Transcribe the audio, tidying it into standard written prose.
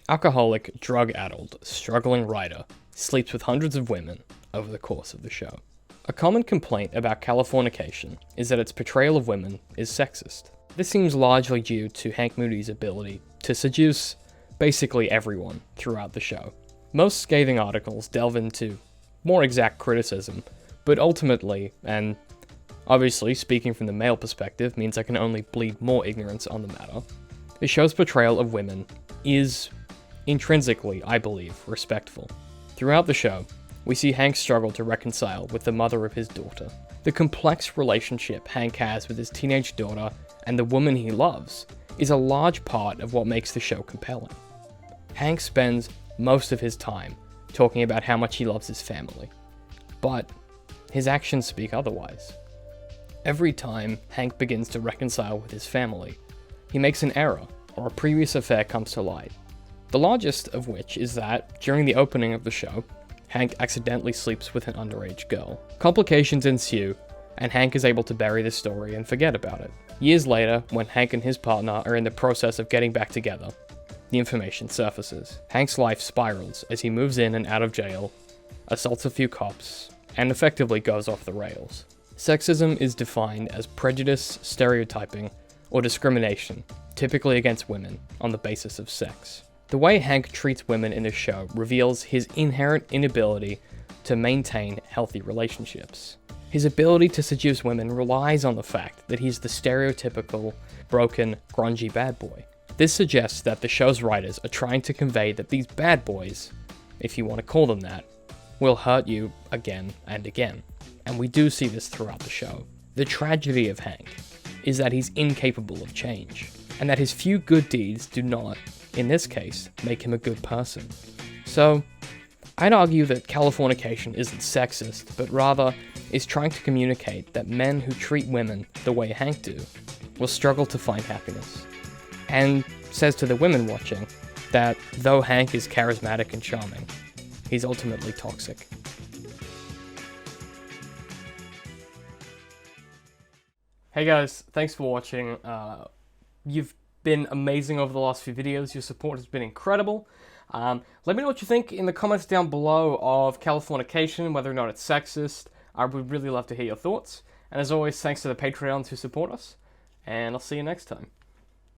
alcoholic, drug-addled, struggling writer sleeps with hundreds of women over the course of the show. A common complaint about Californication is that its portrayal of women is sexist. This seems largely due to Hank Moody's ability to seduce basically everyone throughout the show. Most scathing articles delve into more exact criticism, but ultimately, and obviously speaking from the male perspective means I can only bleed more ignorance on the matter, the show's portrayal of women is intrinsically, I believe, respectful. Throughout the show, we see Hank struggle to reconcile with the mother of his daughter. The complex relationship Hank has with his teenage daughter and the woman he loves is a large part of what makes the show compelling. Hank spends most of his time talking about how much he loves his family, but his actions speak otherwise. Every time Hank begins to reconcile with his family, he makes an error or a previous affair comes to light. The largest of which is that, during the opening of the show, Hank accidentally sleeps with an underage girl. Complications ensue, and Hank is able to bury the story and forget about it. Years later, when Hank and his partner are in the process of getting back together, the information surfaces. Hank's life spirals as he moves in and out of jail, assaults a few cops, and effectively goes off the rails. Sexism is defined as prejudice, stereotyping, or discrimination, typically against women, on the basis of sex. The way Hank treats women in the show reveals his inherent inability to maintain healthy relationships. His ability to seduce women relies on the fact that he's the stereotypical, broken, grungy bad boy. This suggests that the show's writers are trying to convey that these bad boys, if you want to call them that, will hurt you again and again. And we do see this throughout the show. The tragedy of Hank is that he's incapable of change, and that his few good deeds do not, in this case, make him a good person. So, I'd argue that Californication isn't sexist, but rather is trying to communicate that men who treat women the way Hank do will struggle to find happiness. And says to the women watching that though Hank is charismatic and charming, he's ultimately toxic. Hey guys, thanks for watching. You've been amazing over the last few videos. Your support has been incredible. Let me know what you think in the comments down below of Californication, whether or not it's sexist. I would really love to hear your thoughts. And as always, thanks to the Patreons who support us, and I'll see you next time.